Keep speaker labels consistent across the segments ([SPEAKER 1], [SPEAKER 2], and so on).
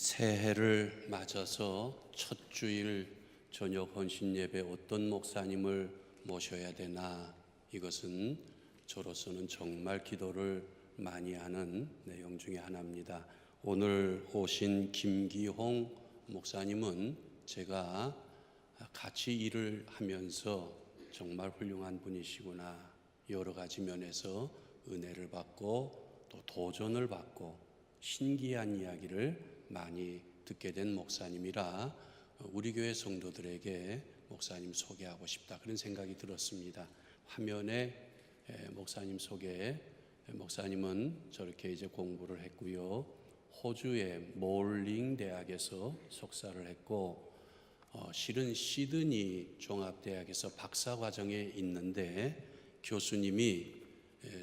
[SPEAKER 1] 새해를 맞아서 첫 주일 저녁 헌신 예배 어떤 목사님을 모셔야 되나, 이것은 저로서는 정말 기도를 많이 하는 내용 중에 하나입니다. 오늘 오신 김기홍 목사님은 제가 같이 일을 하면서 정말 훌륭한 분이시구나, 여러 가지 면에서 은혜를 받고 또 도전을 받고 신기한 이야기를 많이 듣게 된 목사님이라 우리 교회 성도들에게 목사님 소개하고 싶다, 그런 생각이 들었습니다. 화면에 목사님 소개, 목사님은 저렇게 이제 공부를 했고요. 호주의 몰링 대학에서 석사를 했고, 실은 시드니 종합대학에서 박사 과정에 있는데 교수님이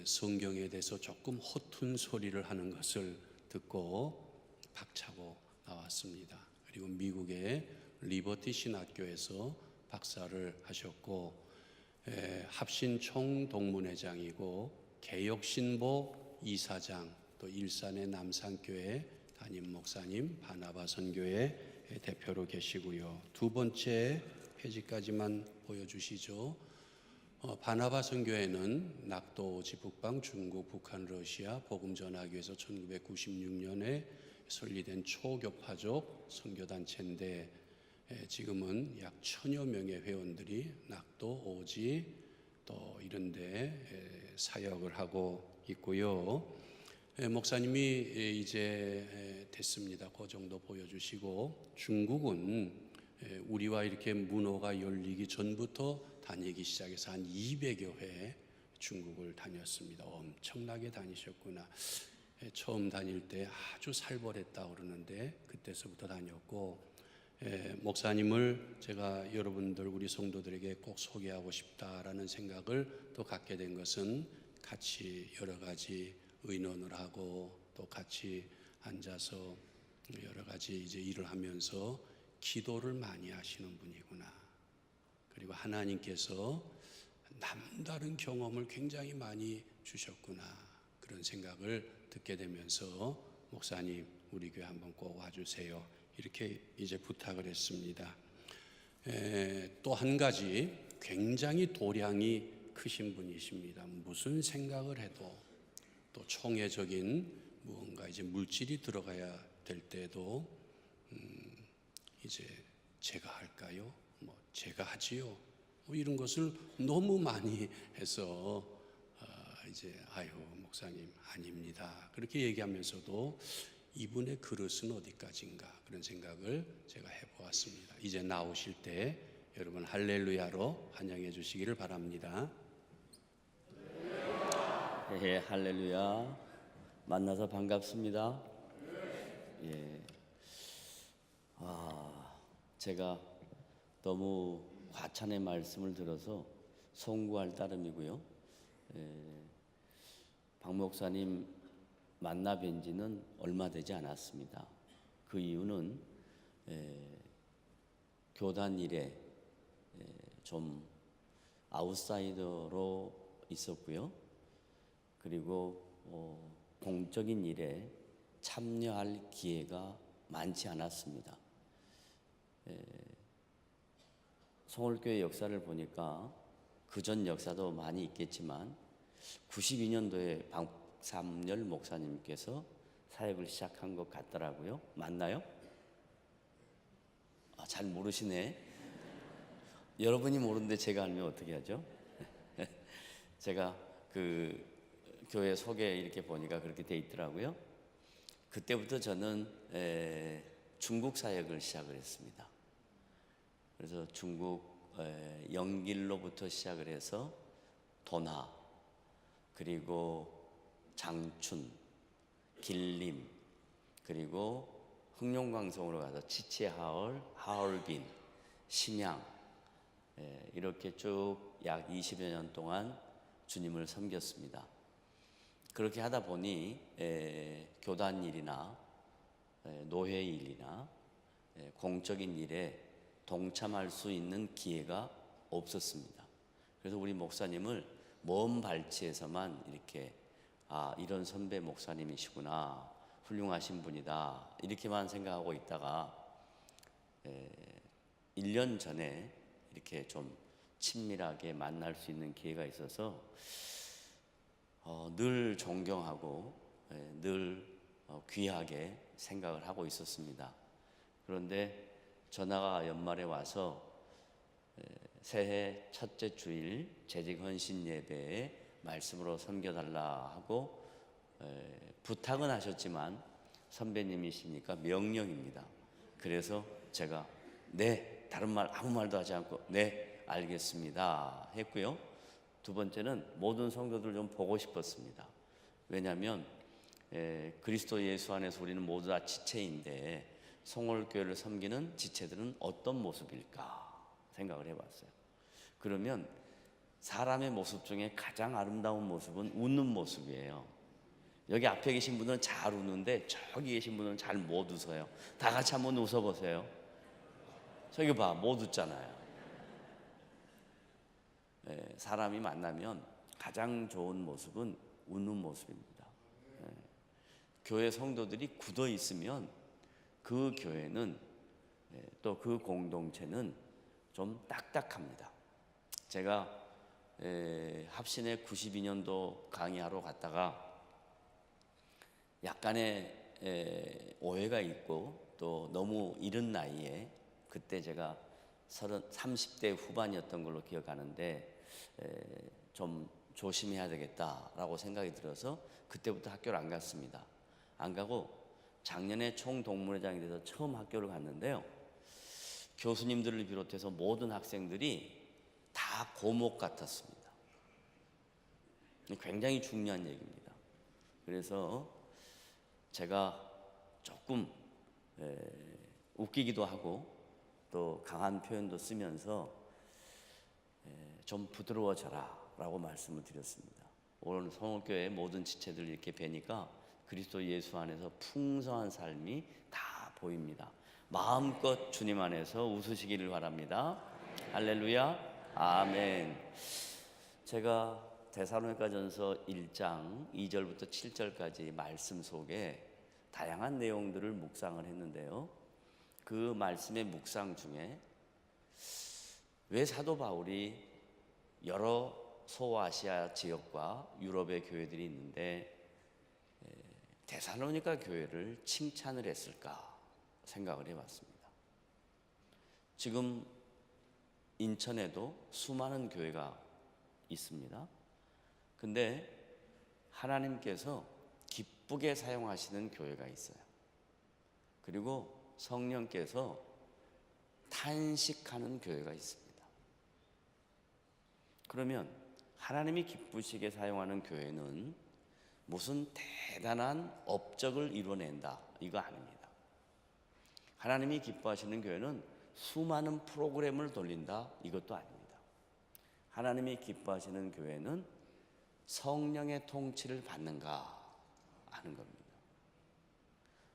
[SPEAKER 1] 성경에 대해서 조금 허튼 소리를 하는 것을 듣고 박차고 나왔습니다. 그리고 미국의 리버티 신학교에서 박사를 하셨고, 합신 총동문회장이고 개혁신보 이사장, 또 일산의 남산교회 담임 목사님, 바나바 선교회 대표로 계시고요. 두 번째 페이지까지만 보여주시죠. 바나바 선교회는 낙도 지북방 중국, 북한, 러시아 복음전하교에서 1996년에 설립된 초교파족 선교단체인데, 지금은 약 1000여 명의 회원들이 낙도, 오지 또 이런 데 사역을 하고 있고요. 목사님이 이제 됐습니다. 그 정도 보여주시고, 중국은 우리와 이렇게 문호가 열리기 전부터 다니기 시작해서 한 200여 회 중국을 다녔습니다. 엄청나게 다니셨구나. 처음 다닐 때 아주 살벌했다 그러는데 그때서부터 다녔고, 목사님을 제가 여러분들 우리 성도들에게 꼭 소개하고 싶다라는 생각을 또 갖게 된 것은 같이 여러 가지 의논을 하고 또 같이 앉아서 여러 가지 이제 일을 하면서 기도를 많이 하시는 분이구나, 그리고 하나님께서 남다른 경험을 굉장히 많이 주셨구나, 그런 생각을 듣게 되면서 목사님 우리 교회 한번 꼭 와주세요, 이렇게 이제 부탁을 했습니다. 또 한 가지 굉장히 도량이 크신 분이십니다. 무슨 생각을 해도 또 총회적인 무언가 이제 물질이 들어가야 될 때도 이제 제가 할까요? 제가 하지요. 이런 것을 너무 많이 해서 이제 목사님 아닙니다, 그렇게 얘기하면서도 이분의 그릇은 어디까지인가, 그런 생각을 제가 해보았습니다. 이제 나오실 때 여러분 할렐루야로 환영해 주시기를 바랍니다.
[SPEAKER 2] 예, 할렐루야. 만나서 반갑습니다. 예. 제가 너무 과찬의 말씀을 들어서 송구할 따름이고요. 박 목사님 만나 뵌 지는 얼마 되지 않았습니다. 그 이유는 교단 일에 좀 아웃사이더로 있었고요. 그리고 공적인 일에 참여할 기회가 많지 않았습니다. 송월교회 역사를 보니까 그전 역사도 많이 있겠지만 92년도에 박삼열 목사님께서 사역을 시작한 것 같더라고요. 맞나요? 잘 모르시네. 여러분이 모르는데 제가 알면 어떻게 하죠? 제가 그 교회 소개 이렇게 보니까 그렇게 돼 있더라고요. 그때부터 저는 중국 사역을 시작을 했습니다. 그래서 중국 영길로부터 시작을 해서 도나, 그리고 장춘, 길림, 그리고 흑룡강성으로 가서 치치하얼, 하얼빈, 심양, 이렇게 쭉 약 20여 년 동안 주님을 섬겼습니다. 그렇게 하다 보니 교단 일이나 노회 일이나 공적인 일에 동참할 수 있는 기회가 없었습니다. 그래서 우리 목사님을 먼 발치에서만 이렇게 이런 선배 목사님이시구나, 훌륭하신 분이다 이렇게만 생각하고 있다가 1년 전에 이렇게 좀 친밀하게 만날 수 있는 기회가 있어서 늘 존경하고 늘 귀하게 생각을 하고 있었습니다. 그런데 전화가 연말에 와서 새해 첫째 주일 재직 헌신 예배에 말씀으로 섬겨달라 하고 부탁은 하셨지만 선배님이시니까 명령입니다. 그래서 제가 네, 다른 말 아무 말도 하지 않고 네, 알겠습니다 했고요. 두 번째는 모든 성도들 좀 보고 싶었습니다. 왜냐하면 그리스도 예수 안에서 우리는 모두 다 지체인데 성월교회를 섬기는 지체들은 어떤 모습일까 생각을 해봤어요. 그러면 사람의 모습 중에 가장 아름다운 모습은 웃는 모습이에요. 여기 앞에 계신 분은 잘 웃는데 저기 계신 분은 잘 못 웃어요. 다 같이 한번 웃어보세요. 저기 봐, 못 웃잖아요. 사람이 만나면 가장 좋은 모습은 웃는 모습입니다. 교회 성도들이 굳어 있으면 그 교회는 또 그 공동체는 좀 딱딱합니다. 제가 합신의 92년도 강의하러 갔다가 약간의 오해가 있고 또 너무 이른 나이에 그때 제가 30대 후반이었던 걸로 기억하는데 좀 조심해야 되겠다라고 생각이 들어서 그때부터 학교를 안 갔습니다. 안 가고 작년에 총동문회장이 돼서 처음 학교를 갔는데요. 교수님들을 비롯해서 모든 학생들이 다 고목 같았습니다. 굉장히 중요한 얘기입니다. 그래서 제가 조금 웃기기도 하고 또 강한 표현도 쓰면서 좀 부드러워져라 라고 말씀을 드렸습니다. 오늘 성월교회 모든 지체들 이렇게 뵈니까 그리스도 예수 안에서 풍성한 삶이 다 보입니다. 마음껏 주님 안에서 웃으시기를 바랍니다. 할렐루야, 아멘. 제가 데살로니가전서 1장 2절부터 7절까지 말씀 속에 다양한 내용들을 묵상을 했는데요. 그 말씀의 묵상 중에 왜 사도 바울이 여러 소아시아 지역과 유럽의 교회들이 있는데 데살로니가 교회를 칭찬을 했을까 생각을 해봤습니다. 지금 인천에도 수많은 교회가 있습니다. 근데 하나님께서 기쁘게 사용하시는 교회가 있어요. 그리고 성령께서 탄식하는 교회가 있습니다. 그러면 하나님이 기쁘시게 사용하는 교회는 무슨 대단한 업적을 이뤄낸다 이거 아닙니다. 하나님이 기뻐하시는 교회는 수많은 프로그램을 돌린다 이것도 아닙니다. 하나님이 기뻐하시는 교회는 성령의 통치를 받는가 하는 겁니다.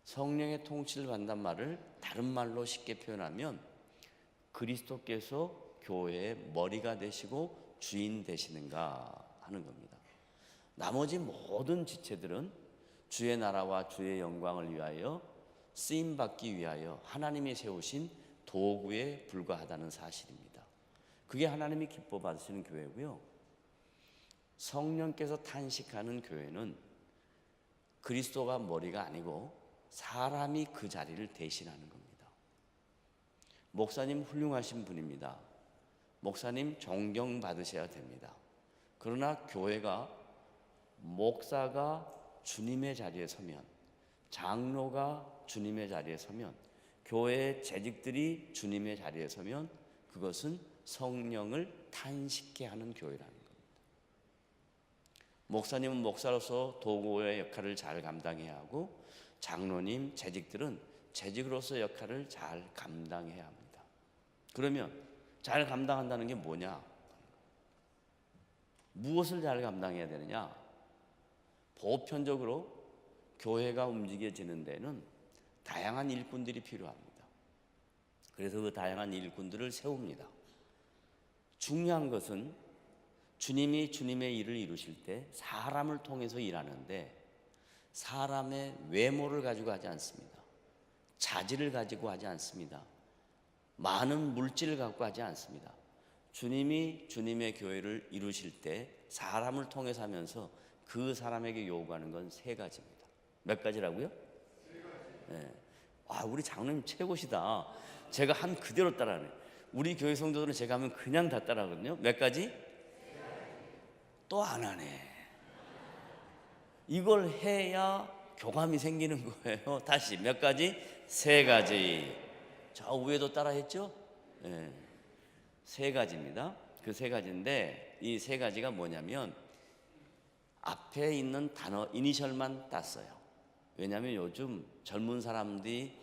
[SPEAKER 2] 성령의 통치를 받는단 말을 다른 말로 쉽게 표현하면 그리스도께서 교회의 머리가 되시고 주인 되시는가 하는 겁니다. 나머지 모든 지체들은 주의 나라와 주의 영광을 위하여 쓰임받기 위하여 하나님이 세우신 도구에 불과하다는 사실입니다. 그게 하나님이 기뻐 받으시는 교회고요. 성령께서 탄식하는 교회는 그리스도가 머리가 아니고 사람이 그 자리를 대신하는 겁니다. 목사님 훌륭하신 분입니다. 목사님 존경받으셔야 됩니다. 그러나 교회가 목사가 주님의 자리에 서면, 장로가 주님의 자리에 서면, 교회의 재직들이 주님의 자리에 서면 그것은 성령을 탄식케 하는 교회라는 겁니다. 목사님은 목사로서 도구의 역할을 잘 감당해야 하고 장로님, 재직들은 재직으로서 역할을 잘 감당해야 합니다. 그러면 잘 감당한다는 게 뭐냐? 무엇을 잘 감당해야 되느냐? 보편적으로 교회가 움직여지는 데는 다양한 일꾼들이 필요합니다. 그래서 그 다양한 일꾼들을 세웁니다. 중요한 것은 주님이 주님의 일을 이루실 때 사람을 통해서 일하는데 사람의 외모를 가지고 하지 않습니다. 자질을 가지고 하지 않습니다. 많은 물질을 갖고 하지 않습니다. 주님이 주님의 교회를 이루실 때 사람을 통해서 하면서 그 사람에게 요구하는 건 세 가지입니다. 몇 가지라고요? 네. 아, 우리 장로님 최고시다. 제가 한 그대로 따라하네. 우리 교회 성도들은 제가 하면 그냥 다 따라하거든요. 몇 가지? 또 안 하네. 이걸 해야 교감이 생기는 거예요. 다시 몇 가지? 세 가지. 저 위에도 따라했죠? 네. 세 가지입니다. 그 세 가지인데 이 세 가지가 뭐냐면 앞에 있는 단어 이니셜만 땄어요. 왜냐하면 요즘 젊은 사람들이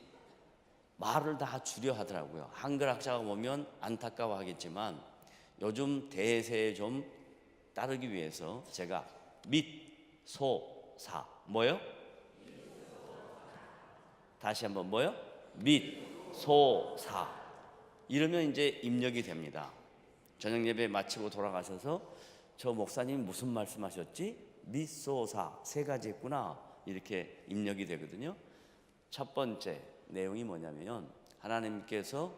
[SPEAKER 2] 말을 다 줄여 하더라고요. 한글 학자가 보면 안타까워하겠지만 요즘 대세에 좀 따르기 위해서 제가 밑, 소, 사 뭐요? 다시 한번 뭐요? 밑, 소, 사 이러면 이제 입력이 됩니다. 저녁 예배 마치고 돌아가셔서 저 목사님이 무슨 말씀하셨지? 밑, 소, 사 세 가지 했구나 이렇게 입력이 되거든요. 첫 번째 내용이 뭐냐면 하나님께서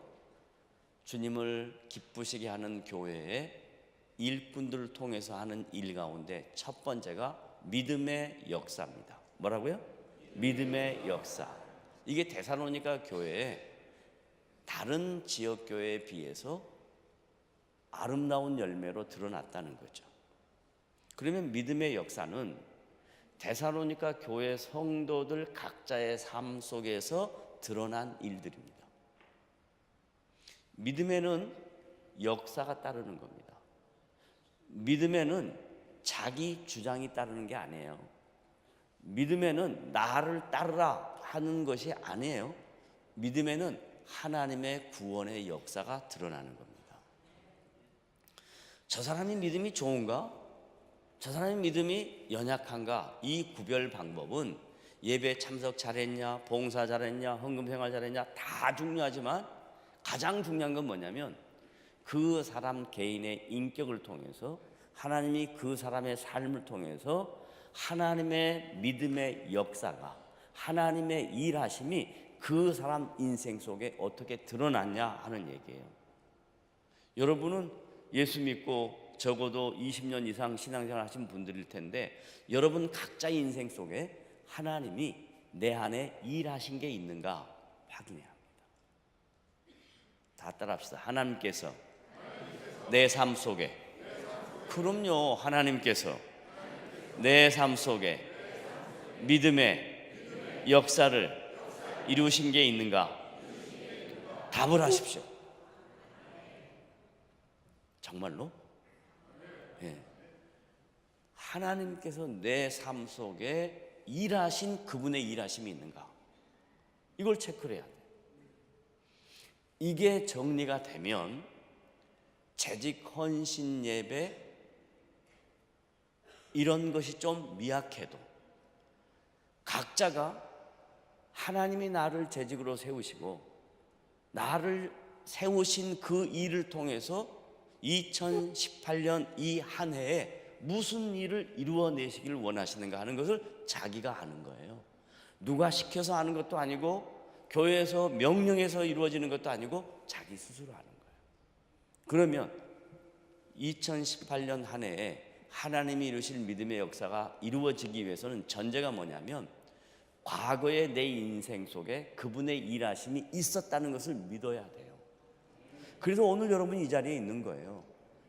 [SPEAKER 2] 주님을 기쁘시게 하는 교회에 일꾼들을 통해서 하는 일 가운데 첫 번째가 믿음의 역사입니다. 뭐라고요? 믿음의 역사. 이게 데살로니가 교회에 다른 지역 교회에 비해서 아름다운 열매로 드러났다는 거죠. 그러면 믿음의 역사는 데살로니가 교회 성도들 각자의 삶 속에서 드러난 일들입니다. 믿음에는 역사가 따르는 겁니다. 믿음에는 자기 주장이 따르는 게 아니에요. 믿음에는 나를 따르라 하는 것이 아니에요. 믿음에는 하나님의 구원의 역사가 드러나는 겁니다. 저 사람이 믿음이 좋은가? 저 사람의 믿음이 연약한가? 이 구별 방법은 예배 참석 잘했냐, 봉사 잘했냐, 헌금 생활 잘했냐 다 중요하지만 가장 중요한 건 뭐냐면 그 사람 개인의 인격을 통해서 하나님이 그 사람의 삶을 통해서 하나님의 믿음의 역사가 하나님의 일하심이 그 사람 인생 속에 어떻게 드러났냐 하는 얘기예요. 여러분은 예수 믿고 적어도 20년 이상 신앙생활 하신 분들일 텐데 여러분 각자의 인생 속에 하나님이 내 안에 일하신 게 있는가 확인해야 합니다. 다 따라합시다. 하나님께서 내 삶 속에 그럼요. 하나님께서 내 삶 속에 믿음의 역사를 이루신 게 있는가? 답을 하십시오. 정말로? 예. 하나님께서 내 삶 속에 일하신 그분의 일하심이 있는가? 이걸 체크를 해야 돼요. 이게 정리가 되면 재직 헌신 예배 이런 것이 좀 미약해도 각자가 하나님이 나를 재직으로 세우시고 나를 세우신 그 일을 통해서 2018년 이 한 해에 무슨 일을 이루어내시기를 원하시는가 하는 것을 자기가 아는 거예요. 누가 시켜서 하는 것도 아니고 교회에서 명령해서 이루어지는 것도 아니고 자기 스스로 하는 거예요. 그러면 2018년 한 해에 하나님이 이루실 믿음의 역사가 이루어지기 위해서는 전제가 뭐냐면 과거의 내 인생 속에 그분의 일하심이 있었다는 것을 믿어야 돼요. 그래서 오늘 여러분이 이 자리에 있는 거예요.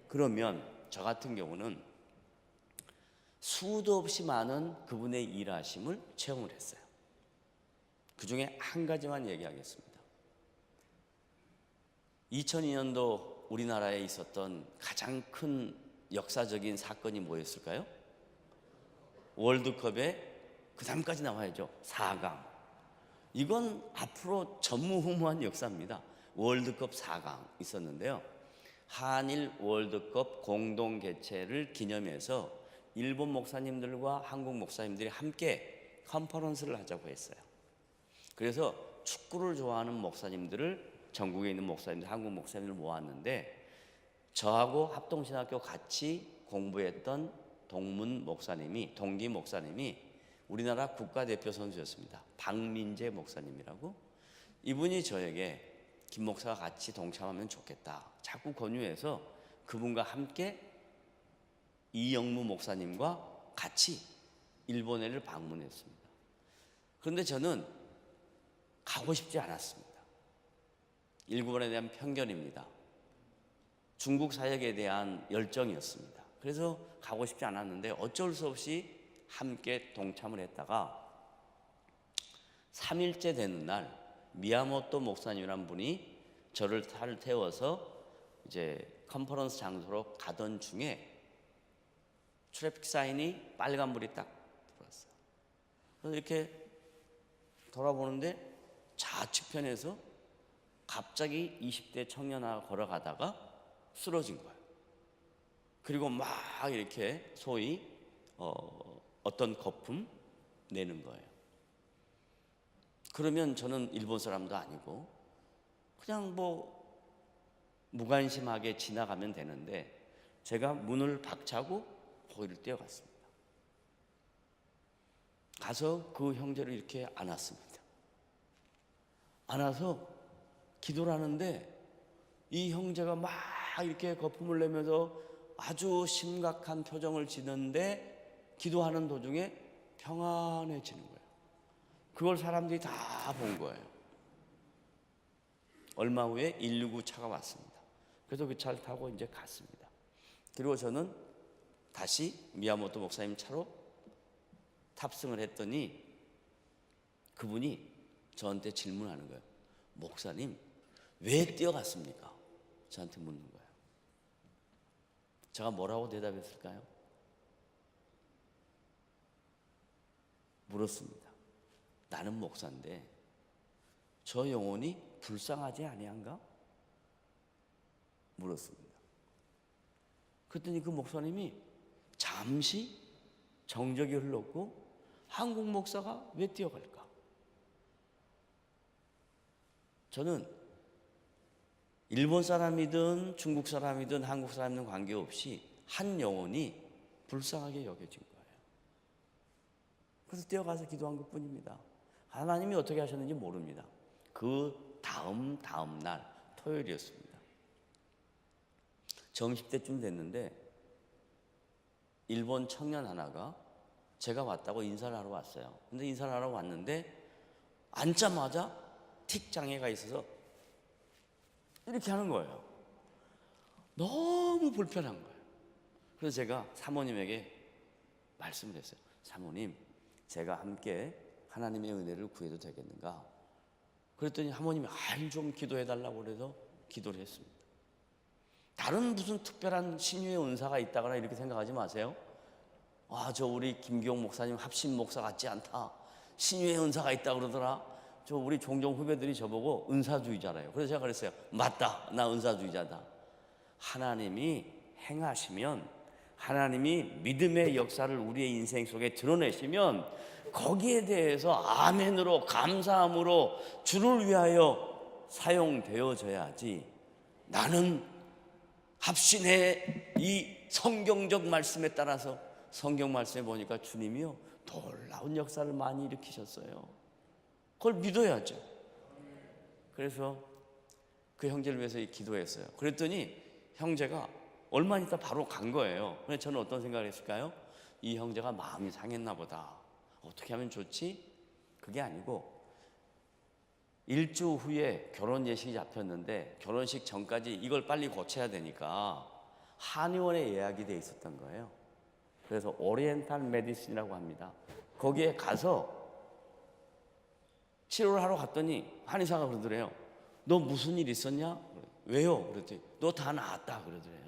[SPEAKER 2] 그러면 저 같은 경우는 수도 없이 많은 그분의 일하심을 체험을 했어요. 그 중에 한 가지만 얘기하겠습니다. 2002년도 우리나라에 있었던 가장 큰 역사적인 사건이 뭐였을까요? 월드컵에 그 다음까지 나와야죠. 4강. 이건 앞으로 전무후무한 역사입니다. 월드컵 4강 있었는데요. 한일 월드컵 공동 개최를 기념해서 일본 목사님들과 한국 목사님들이 함께 컨퍼런스를 하자고 했어요. 그래서 축구를 좋아하는 목사님들을 전국에 있는 목사님들, 한국 목사님들을 모았는데 저하고 합동신학교 같이 공부했던 동기 목사님이 우리나라 국가대표 선수였습니다. 박민재 목사님이라고. 이분이 저에게 김 목사가 같이 동참하면 좋겠다 자꾸 권유해서 그분과 함께 이영무 목사님과 같이 일본해를 방문했습니다. 그런데 저는 가고 싶지 않았습니다. 일본에 대한 편견입니다. 중국 사역에 대한 열정이었습니다. 그래서 가고 싶지 않았는데 어쩔 수 없이 함께 동참을 했다가 3일째 되는 날 미야모토 목사님이란 분이 저를 차를 태워서 이제 컨퍼런스 장소로 가던 중에 트래픽 사인이 빨간불이 딱 들어왔어요. 그래서 이렇게 돌아보는데 좌측편에서 갑자기 20대 청년 하나 걸어가다가 쓰러진 거예요. 그리고 막 이렇게 소위 어떤 거품 내는 거예요. 그러면 저는 일본 사람도 아니고 그냥 뭐 무관심하게 지나가면 되는데 제가 문을 박차고 거기를 뛰어갔습니다. 가서 그 형제를 이렇게 안았습니다. 안아서 기도를 하는데 이 형제가 막 이렇게 거품을 내면서 아주 심각한 표정을 지는데 기도하는 도중에 평안해지는 거예요. 그걸 사람들이 다 본 거예요. 얼마 후에 119 차가 왔습니다. 그래서 그 차를 타고 이제 갔습니다. 그리고 저는 다시 미야모토 목사님 차로 탑승을 했더니 그분이 저한테 질문하는 거예요. 목사님, 왜 뛰어갔습니까? 저한테 묻는 거예요. 제가 뭐라고 대답했을까요? 물었습니다. 나는 목사인데 저 영혼이 불쌍하지 아니한가? 물었습니다. 그랬더니 그 목사님이 잠시 정적이 흘렀고 한국 목사가 왜 뛰어갈까? 저는 일본 사람이든 중국 사람이든 한국 사람이든 관계없이 한 영혼이 불쌍하게 여겨진 거예요. 그래서 뛰어가서 기도한 것뿐입니다. 하나님이 어떻게 하셨는지 모릅니다. 그 다음 날 토요일이었습니다. 점심때쯤 됐는데 일본 청년 하나가 제가 왔다고 인사를 하러 왔어요. 근데 인사를 하러 왔는데 앉자마자 틱 장애가 있어서 이렇게 하는 거예요. 너무 불편한 거예요. 그래서 제가 사모님에게 말씀을 했어요. 사모님, 제가 함께 하나님의 은혜를 구해도 되겠는가? 그랬더니 사모님이 좀 기도해달라고 그래서 기도를 했습니다. 다른 무슨 특별한 신유의 은사가 있다거나 이렇게 생각하지 마세요. 저 우리 김기용 목사님 합심 목사 같지 않다. 신유의 은사가 있다 그러더라. 저 우리 종종 후배들이 저보고 은사주의자래요. 그래서 제가 그랬어요. 맞다, 나 은사주의자다. 하나님이 행하시면, 하나님이 믿음의 역사를 우리의 인생 속에 드러내시면 거기에 대해서 아멘으로 감사함으로 주를 위하여 사용되어져야지. 나는 합신의 이 성경적 말씀에 따라서 성경 말씀에 보니까 주님이요 놀라운 역사를 많이 일으키셨어요. 그걸 믿어야죠. 그래서 그 형제를 위해서 기도했어요. 그랬더니 형제가 얼마 있다 바로 간 거예요. 근데 저는 어떤 생각을 했을까요? 이 형제가 마음이 상했나 보다. 어떻게 하면 좋지? 그게 아니고 일주 후에 결혼 예식이 잡혔는데 결혼식 전까지 이걸 빨리 고쳐야 되니까 한의원에 예약이 돼 있었던 거예요. 그래서 오리엔탈 메디슨이라고 합니다. 거기에 가서 치료를 하러 갔더니 한의사가 그러더래요. 너 무슨 일 있었냐? 왜요? 그랬더니 너 다 나았다 그러더래요.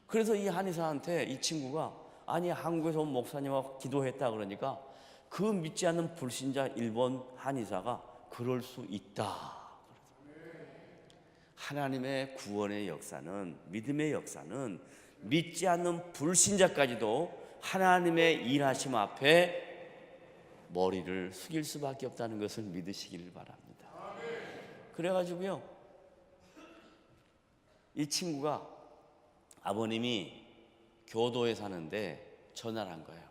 [SPEAKER 2] 그래서 이 한의사한테 이 친구가 아니 한국에서 온 목사님하고 기도했다 그러니까 그 믿지 않는 불신자 일본 한의사가 그럴 수 있다. 하나님의 구원의 역사는, 믿음의 역사는 믿지 않는 불신자까지도 하나님의 일하심 앞에 머리를 숙일 수밖에 없다는 것을 믿으시기를 바랍니다. 그래가지고요 이 친구가 아버님이 교도에 사는데 전화를 한 거예요.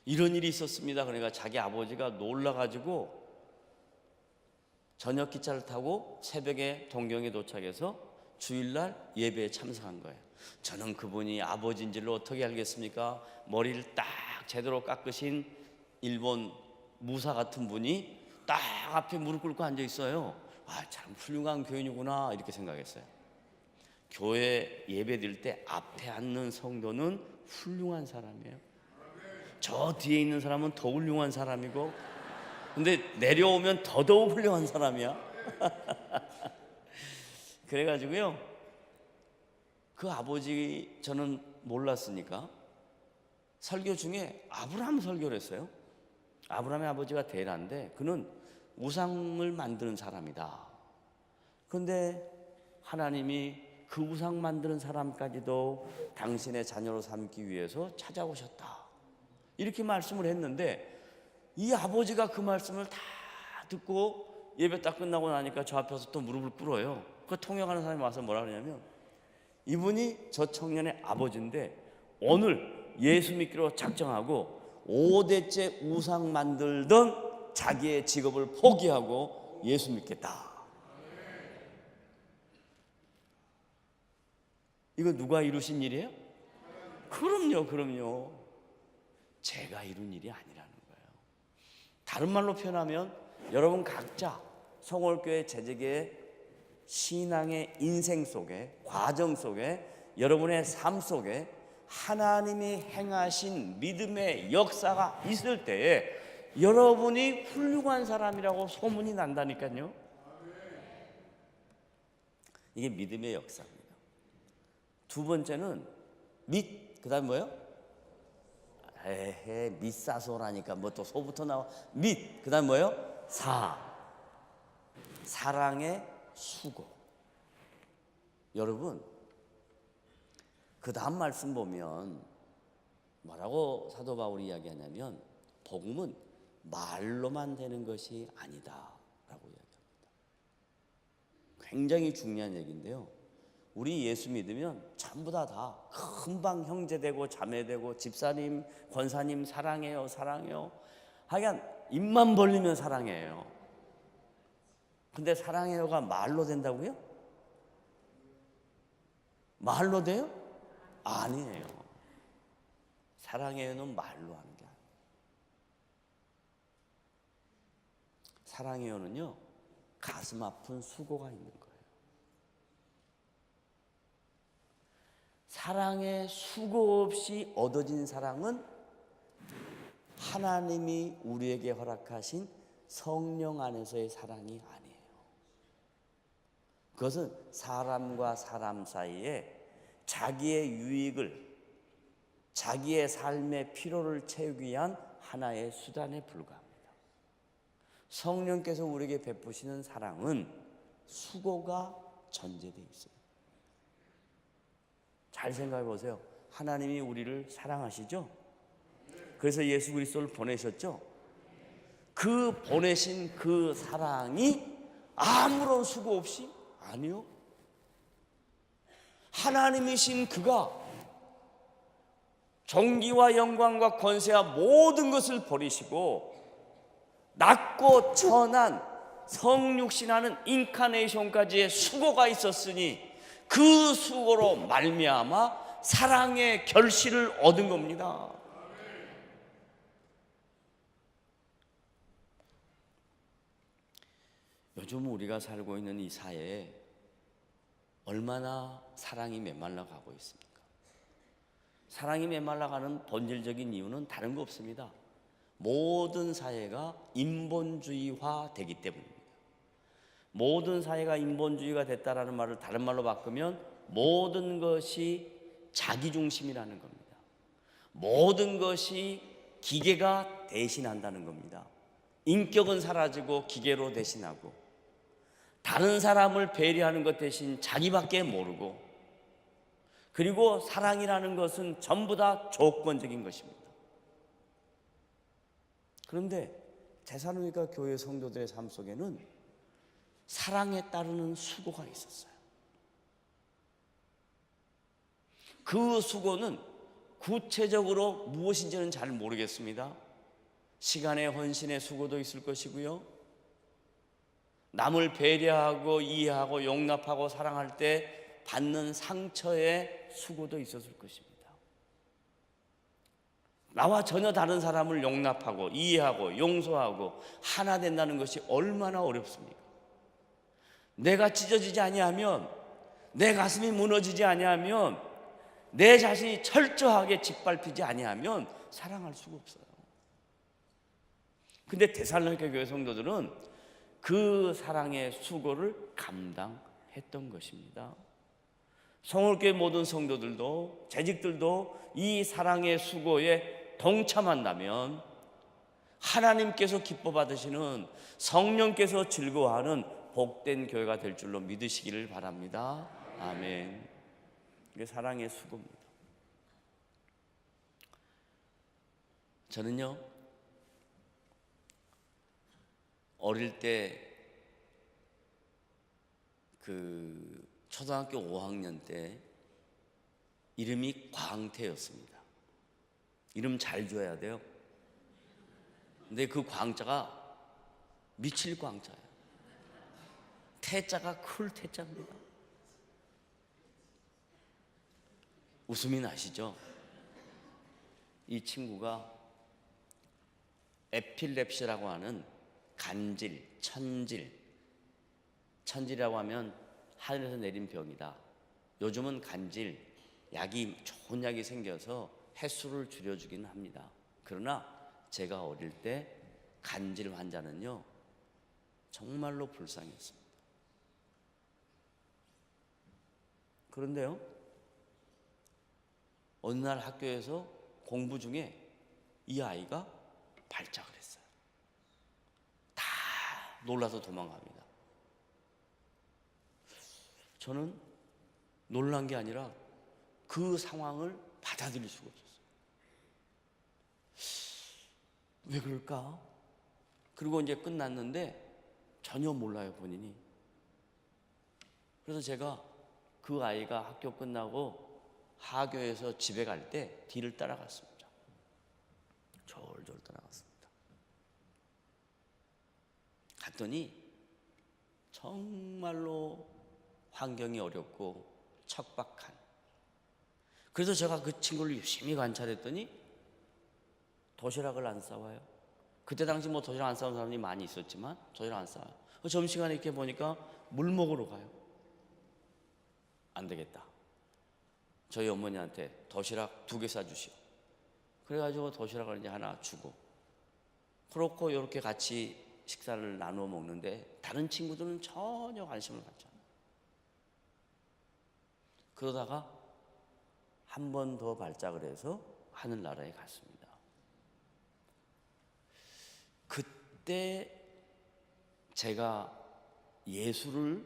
[SPEAKER 2] 이런 일이 있었습니다. 그러니까 자기 아버지가 놀라가지고 저녁 기차를 타고 새벽에 동경에 도착해서 주일날 예배에 참석한 거예요. 저는 그분이 아버지인지를 어떻게 알겠습니까? 머리를 딱 제대로 깎으신 일본 무사 같은 분이 딱 앞에 무릎 꿇고 앉아 있어요. 참 훌륭한 교인이구나 이렇게 생각했어요. 교회 예배 드릴 때 앞에 앉는 성도는 훌륭한 사람이에요. 저 뒤에 있는 사람은 더 훌륭한 사람이고, 근데 내려오면 더더욱 훌륭한 사람이야. 그래가지고요, 그 아버지 저는 몰랐으니까 설교 중에 아브라함 설교를 했어요. 아브라함의 아버지가 데라인데 그는 우상을 만드는 사람이다. 그런데 하나님이 그 우상 만드는 사람까지도 당신의 자녀로 삼기 위해서 찾아오셨다, 이렇게 말씀을 했는데, 이 아버지가 그 말씀을 다 듣고 예배 딱 끝나고 나니까 저 앞에서 또 무릎을 꿇어요. 그 통역하는 사람이 와서 뭐라 그러냐면, 이분이 저 청년의 아버지인데 오늘 예수 믿기로 작정하고 5대째 우상 만들던 자기의 직업을 포기하고 예수 믿겠다. 이거 누가 이루신 일이에요? 그럼요. 제가 이룬 일이 아니라는 거예요. 다른 말로 표현하면 여러분 각자 성월교회 재직의 신앙의 인생 속에, 과정 속에, 여러분의 삶 속에 하나님이 행하신 믿음의 역사가 있을 때에 여러분이 훌륭한 사람이라고 소문이 난다니까요. 이게 믿음의 역사입니다. 두 번째는 그 다음에 뭐예요? 밑사소라니까 뭐 또 소부터 나와. 그 다음에 뭐예요? 사랑의 수고. 여러분, 그 다음 말씀 보면 뭐라고 사도 바울이 이야기하냐면, 복음은 말로만 되는 것이 아니다 라고 이야기합니다. 굉장히 중요한 얘기인데요, 우리 예수 믿으면 전부 다 금방 형제되고 자매되고 집사님, 권사님 사랑해요 하여간 입만 벌리면 사랑해요. 근데 사랑해요가 말로 된다고요? 말로 돼요? 아니에요. 사랑해요는 말로 하는 게 아니에요. 사랑해요는요, 가슴 아픈 수고가 있는 거예요. 사랑의 수고 없이 얻어진 사랑은 하나님이 우리에게 허락하신 성령 안에서의 사랑이 아니에요. 그것은 사람과 사람 사이에 자기의 유익을, 자기의 삶의 필요를 채우기 위한 하나의 수단에 불과합니다. 성령께서 우리에게 베푸시는 사랑은 수고가 전제되어 있어요. 잘 생각해 보세요. 하나님이 우리를 사랑하시죠? 그래서 예수 그리스도를 보내셨죠? 그 보내신 그 사랑이 아무런 수고 없이? 아니요. 하나님이신 그가 존귀와 영광과 권세와 모든 것을 버리시고 낮고 천한 성육신하는 인카네이션까지의 수고가 있었으니 그 수고로 말미암아 사랑의 결실을 얻은 겁니다. 요즘 우리가 살고 있는 이 사회에 얼마나 사랑이 메말라 가고 있습니까? 사랑이 메말라 가는 본질적인 이유는 다른 거 없습니다. 모든 사회가 인본주의화 되기 때문입니다. 모든 사회가 인본주의가 됐다라는 말을 다른 말로 바꾸면 모든 것이 자기중심이라는 겁니다. 모든 것이 기계가 대신한다는 겁니다. 인격은 사라지고 기계로 대신하고, 다른 사람을 배려하는 것 대신 자기밖에 모르고, 그리고 사랑이라는 것은 전부 다 조건적인 것입니다. 그런데 데살로니가 교회 성도들의 삶 속에는 사랑에 따르는 수고가 있었어요. 그 수고는 구체적으로 무엇인지는 잘 모르겠습니다. 시간의 헌신의 수고도 있을 것이고요, 남을 배려하고 이해하고 용납하고 사랑할 때 받는 상처의 수고도 있었을 것입니다. 나와 전혀 다른 사람을 용납하고 이해하고 용서하고 하나 된다는 것이 얼마나 어렵습니까? 내가 찢어지지 아니하면, 내 가슴이 무너지지 아니하면, 내 자신이 철저하게 짓밟히지 아니하면 사랑할 수가 없어요. 근데 데살로니가 교회 성도들은 그 사랑의 수고를 감당했던 것입니다. 성월교회 모든 성도들도, 재직들도 이 사랑의 수고에 동참한다면 하나님께서 기뻐 받으시는, 성령께서 즐거워하는 복된 교회가 될 줄로 믿으시기를 바랍니다. 아멘. 이게 사랑의 수고입니다. 저는요, 어릴 때 초등학교 5학년 때 이름이 광태였습니다. 이름 잘 줘야 돼요. 근데 그 광자가 미칠 광자예요. 태자가 클 태자입니다. 웃음이 나시죠? 이 친구가 에필랩시라고 하는 간질, 천질이라고 하면 하늘에서 내린 병이다. 요즘은 간질, 좋은 약이 생겨서 횟수를 줄여주긴 합니다. 그러나 제가 어릴 때 간질 환자는요, 정말로 불쌍했습니다. 그런데요, 어느 날 학교에서 공부 중에 이 아이가 발작을 했어요. 다 놀라서 도망갑니다. 저는 놀란 게 아니라 그 상황을 받아들일 수가 없었어요. 왜 그럴까? 그리고 이제 끝났는데 전혀 몰라요, 본인이. 그래서 제가 그 아이가 학교 끝나고 하교에서 집에 갈 때 뒤를 따라갔습니다. 졸졸 따라갔습니다. 갔더니 정말로 환경이 어렵고 척박한, 그래서 제가 그 친구를 유심히 관찰했더니 도시락을 안 싸와요. 그때 당시 뭐 도시락 안 싸온 사람이 많이 있었지만 도시락 안 싸와요. 점심시간에 이렇게 보니까 물 먹으러 가요. 안 되겠다, 저희 어머니한테 도시락 2개 싸주시오. 그래가지고 도시락을 이제 하나 주고, 그렇고 이렇게 같이 식사를 나누어 먹는데 다른 친구들은 전혀 관심을 갖지 않아요. 그러다가 한 번 더 발작을 해서 하늘나라에 갔습니다. 그때 제가 예수를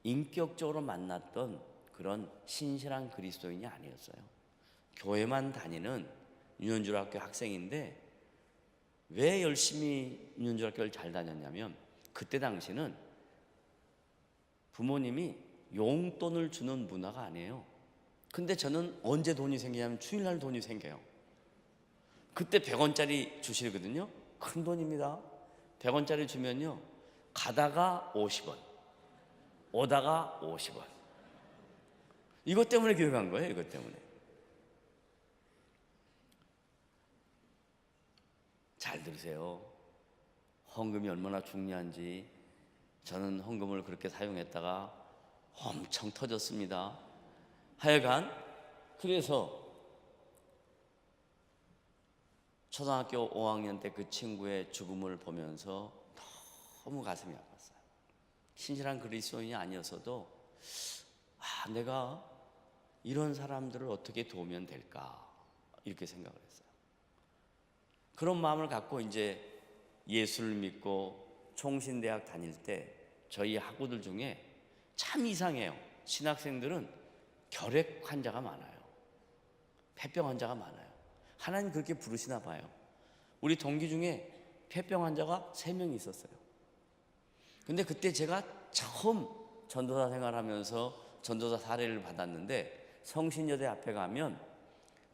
[SPEAKER 2] 인격적으로 만났던 그런 신실한 그리스도인이 아니었어요. 교회만 다니는 유년중학교 학생인데 왜 열심히 유년중학교를 잘 다녔냐면, 그때 당시는 부모님이 용돈을 주는 문화가 아니에요. 근데 저는 언제 돈이 생기냐면 주일날 돈이 생겨요. 그때 100원짜리 주시거든요. 큰 돈입니다. 100원짜리 주면요, 가다가 50원, 오다가 50원. 이것 때문에 교회 간 거예요. 이것 때문에. 잘 들으세요. 헌금이 얼마나 중요한지. 저는 헌금을 그렇게 사용했다가 엄청 터졌습니다. 하여간 그래서 초등학교 5학년 때 그 친구의 죽음을 보면서 너무 가슴이 아팠어요. 신실한 그리스도인이 아니었어도 내가 이런 사람들을 어떻게 도우면 될까, 이렇게 생각을 했어요. 그런 마음을 갖고 이제 예수를 믿고 총신대학 다닐 때 저희 학우들 중에 참 이상해요. 신학생들은 결핵 환자가 많아요. 폐병 환자가 많아요. 하나님 그렇게 부르시나 봐요. 우리 동기 중에 폐병 환자가 3명 있었어요. 근데 그때 제가 처음 전도사 생활하면서 전도사 사례를 받았는데, 성신여대 앞에 가면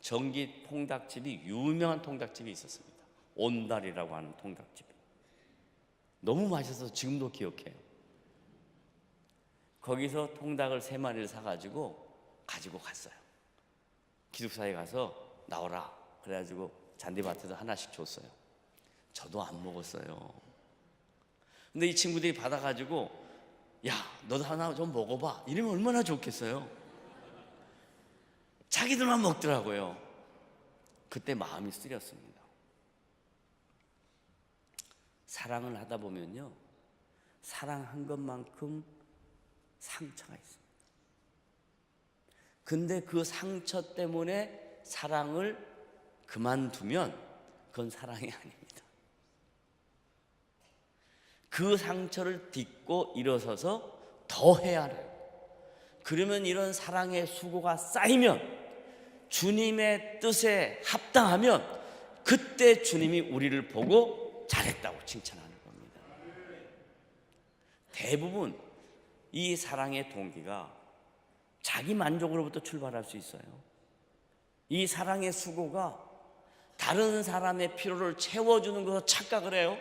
[SPEAKER 2] 전기 통닭집이 유명한 통닭집이 있었습니다. 온달이라고 하는 통닭집이. 너무 맛있어서 지금도 기억해요. 거기서 통닭을 3마리를 사가지고 가지고 갔어요. 기숙사에 가서 나오라 그래가지고 잔디밭에서 하나씩 줬어요. 저도 안 먹었어요. 근데 이 친구들이 받아가지고 야 너도 하나 좀 먹어봐 이러면 얼마나 좋겠어요. 자기들만 먹더라고요. 그때 마음이 쓰렸습니다. 사랑을 하다 보면요, 사랑한 것만큼 상처가 있습니다. 근데 그 상처 때문에 사랑을 그만두면 그건 사랑이 아닙니다. 그 상처를 딛고 일어서서 더 해야 해요. 그러면 이런 사랑의 수고가 쌓이면, 주님의 뜻에 합당하면 그때 주님이 우리를 보고 잘했다고 칭찬하는 겁니다. 대부분 이 사랑의 동기가 자기 만족으로부터 출발할 수 있어요. 이 사랑의 수고가 다른 사람의 필요를 채워주는 것으로 착각을 해요.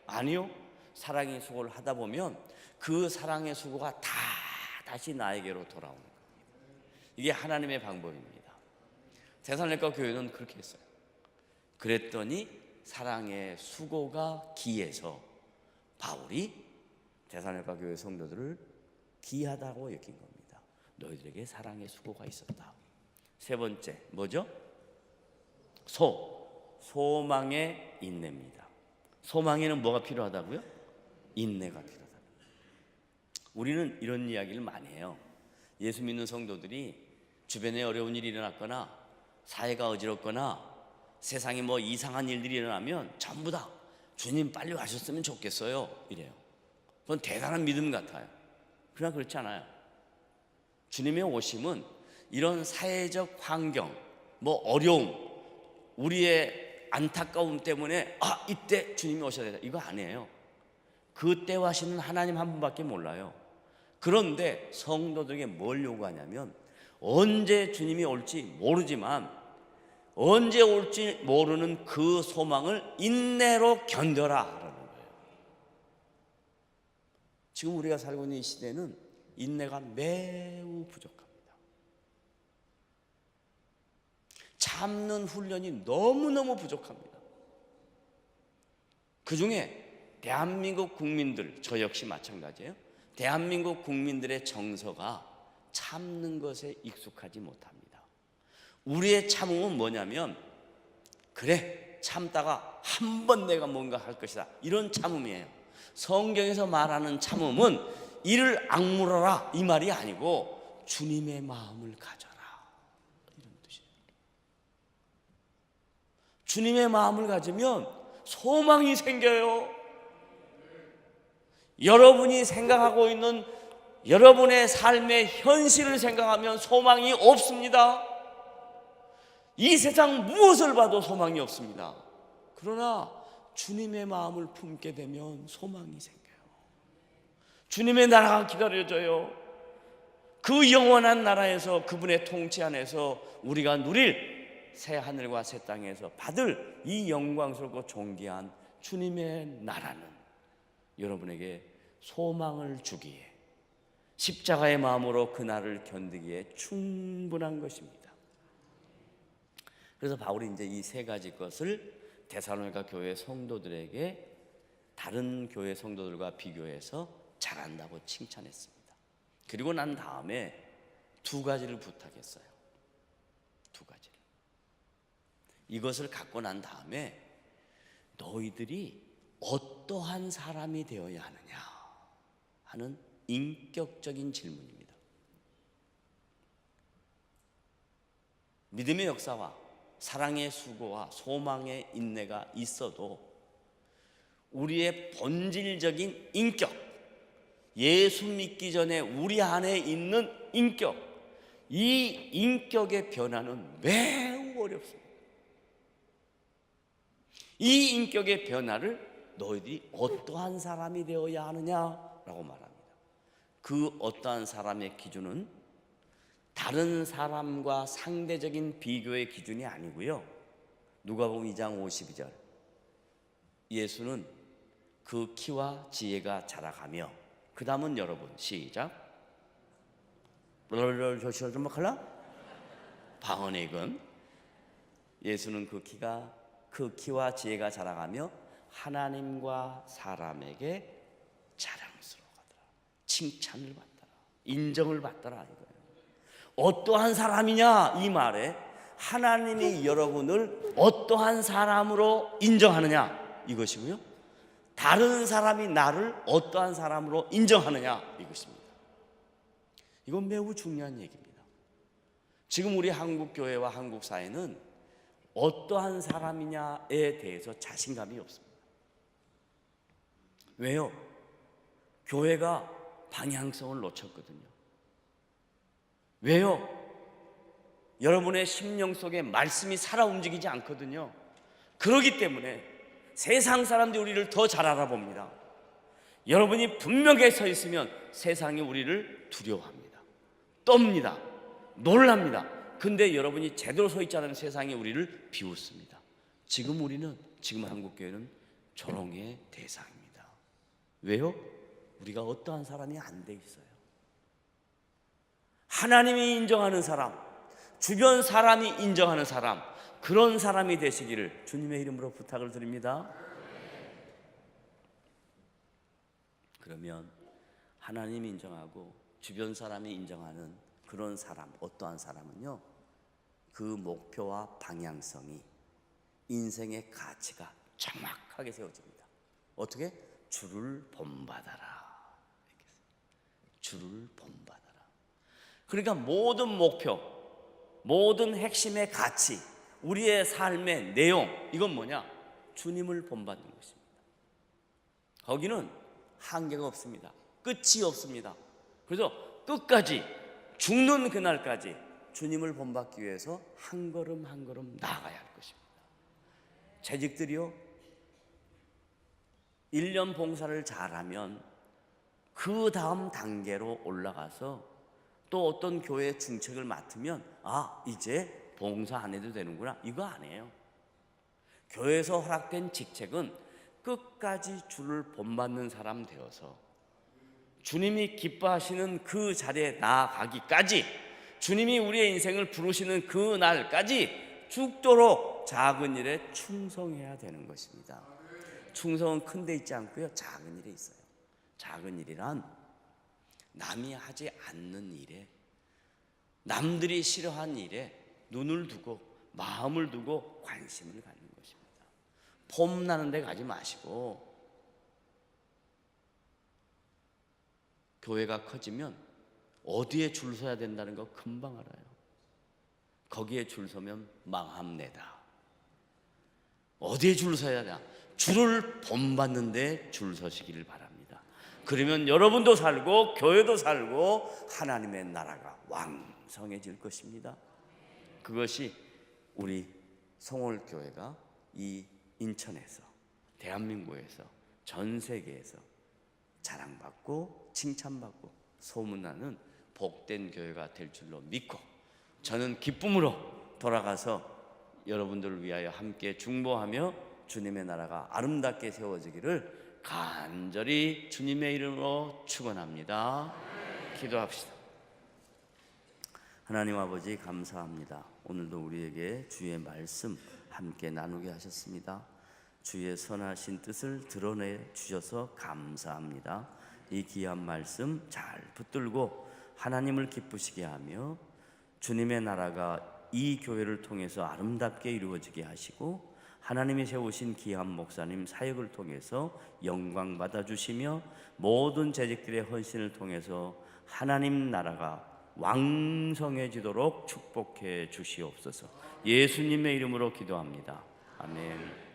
[SPEAKER 2] 아니요. 사랑의 수고를 하다 보면 그 사랑의 수고가 다 다시 나에게로 돌아오는 겁니다. 이게 하나님의 방법입니다. 데살로니가 교회는 그렇게 했어요. 그랬더니 사랑의 수고가 기해서 바울이 데살로니가 교회 성도들을 귀하다고 여긴 겁니다. 너희들에게 사랑의 수고가 있었다. 세 번째 뭐죠? 소망의 인내입니다. 소망에는 뭐가 필요하다고요? 인내가 필요하다. 우리는 이런 이야기를 많이 해요. 예수 믿는 성도들이 주변에 어려운 일이 일어났거나 사회가 어지럽거나 세상에 뭐 이상한 일들이 일어나면 전부 다 주님 빨리 와셨으면 좋겠어요 이래요. 그건 대단한 믿음 같아요. 그러나 그렇지 않아요. 주님의 오심은 이런 사회적 환경, 뭐 어려움, 우리의 안타까움 때문에 이때 주님이 오셔야 된다 이거 아니에요. 그때 와시는 하나님 한 분밖에 몰라요. 그런데 성도들에게 뭘 요구하냐면 언제 주님이 올지 모르지만 언제 올지 모르는 그 소망을 인내로 견뎌라 라는 거예요. 지금 우리가 살고 있는 이 시대는 인내가 매우 부족합니다. 참는 훈련이 너무너무 부족합니다. 그 중에 대한민국 국민들, 저 역시 마찬가지예요. 대한민국 국민들의 정서가 참는 것에 익숙하지 못합니다. 우리의 참음은 뭐냐면 그래 참다가 한 번 내가 뭔가 할 것이다 이런 참음이에요. 성경에서 말하는 참음은 이를 악물어라 이 말이 아니고 주님의 마음을 가져라 이런 뜻이에요. 주님의 마음을 가지면 소망이 생겨요. 여러분이 생각하고 있는 여러분의 삶의 현실을 생각하면 소망이 없습니다. 이 세상 무엇을 봐도 소망이 없습니다. 그러나 주님의 마음을 품게 되면 소망이 생겨요. 주님의 나라가 기다려져요. 그 영원한 나라에서 그분의 통치 안에서 우리가 누릴 새 하늘과 새 땅에서 받을 이 영광스럽고 존귀한 주님의 나라는 여러분에게 소망을 주기에 십자가의 마음으로 그날을 견디기에 충분한 것입니다. 그래서 바울이 이제 이 세 가지 것을 데살로니가 교회 성도들에게 다른 교회 성도들과 비교해서 잘한다고 칭찬했습니다. 그리고 난 다음에 두 가지를 부탁했어요. 두 가지를. 이것을 갖고 난 다음에 너희들이 어떠한 사람이 되어야 하느냐 하는 인격적인 질문입니다. 믿음의 역사와 사랑의 수고와 소망의 인내가 있어도 우리의 본질적인 인격, 예수 믿기 전에 우리 안에 있는 인격, 이 인격의 변화는 매우 어렵습니다. 이 인격의 변화를 너희들이 어떠한 사람이 되어야 하느냐라고 말합니다. 그 어떠한 사람의 기준은 다른 사람과 상대적인 비교의 기준이 아니고요. 누가복음 2장 52절, 예수는 그 키와 지혜가 자라가며, 그 다음은 여러분 시작, 방언의근, 예수는 그 키와 지혜가 자라가며 하나님과 사람에게 자랑스러워하더라. 칭찬을 받더라. 인정을 받더라 이거예요. 어떠한 사람이냐 이 말에 하나님이 여러분을 어떠한 사람으로 인정하느냐 이것이고요, 다른 사람이 나를 어떠한 사람으로 인정하느냐 이것입니다. 이건 매우 중요한 얘기입니다. 지금 우리 한국 교회와 한국 사회는 어떠한 사람이냐에 대해서 자신감이 없습니다. 왜요? 교회가 방향성을 놓쳤거든요. 왜요? 여러분의 심령 속에 말씀이 살아 움직이지 않거든요. 그렇기 때문에 세상 사람들이 우리를 더 잘 알아봅니다. 여러분이 분명히 서 있으면 세상이 우리를 두려워합니다. 떱니다. 놀랍니다. 근데 여러분이 제대로 서 있지 않으면 세상이 우리를 비웃습니다. 지금 한국교회는 조롱의 대상입니다. 왜요? 우리가 어떠한 사람이 안 돼 있어요. 하나님이 인정하는 사람, 주변 사람이 인정하는 사람, 그런 사람이 되시기를 주님의 이름으로 부탁을 드립니다. 그러면 하나님이 인정하고 주변 사람이 인정하는 그런 사람, 어떠한 사람은요, 그 목표와 방향성이, 인생의 가치가 정확하게 세워집니다. 어떻게? 주를 본받아라. 주를 본받아라. 그러니까 모든 목표, 모든 핵심의 가치, 우리의 삶의 내용, 이건 뭐냐? 주님을 본받는 것입니다. 거기는 한계가 없습니다. 끝이 없습니다. 그래서 끝까지, 죽는 그날까지 주님을 본받기 위해서 한 걸음 한 걸음 나아가야 할 것입니다. 재직들이요, 1년 봉사를 잘하면 그 다음 단계로 올라가서 또 어떤 교회 중책을 맡으면 이제 봉사 안 해도 되는구나, 이거 아니에요. 교회에서 허락된 직책은 끝까지 주를 본받는 사람 되어서 주님이 기뻐하시는 그 자리에 나아가기까지, 주님이 우리의 인생을 부르시는 그 날까지 죽도록 작은 일에 충성해야 되는 것입니다. 충성은 큰 데 있지 않고요, 작은 일에 있어요. 작은 일이란 남이 하지 않는 일에, 남들이 싫어하는 일에 눈을 두고 마음을 두고 관심을 갖는 것입니다. 폼 나는 데 가지 마시고, 교회가 커지면 어디에 줄 서야 된다는 거 금방 알아요. 거기에 줄 서면 망합니다. 어디에 줄 서야 되나? 주를 본받는 데 줄 서시기를 바랍니다. 그러면 여러분도 살고 교회도 살고 하나님의 나라가 왕성해질 것입니다. 그것이 우리 성월교회가 이 인천에서, 대한민국에서, 전 세계에서 자랑받고 칭찬받고 소문나는 복된 교회가 될 줄로 믿고, 저는 기쁨으로 돌아가서 여러분들을 위하여 함께 중보하며 주님의 나라가 아름답게 세워지기를 간절히 주님의 이름으로 축원합니다. 기도합시다. 하나님 아버지, 감사합니다. 오늘도 우리에게 주의 말씀 함께 나누게 하셨습니다. 주의 선하신 뜻을 드러내 주셔서 감사합니다. 이 귀한 말씀 잘 붙들고 하나님을 기쁘시게 하며 주님의 나라가 이 교회를 통해서 아름답게 이루어지게 하시고, 하나님이 세우신 귀한 목사님 사역을 통해서 영광 받아주시며, 모든 재직들의 헌신을 통해서 하나님 나라가 왕성해지도록 축복해 주시옵소서. 예수님의 이름으로 기도합니다. 아멘.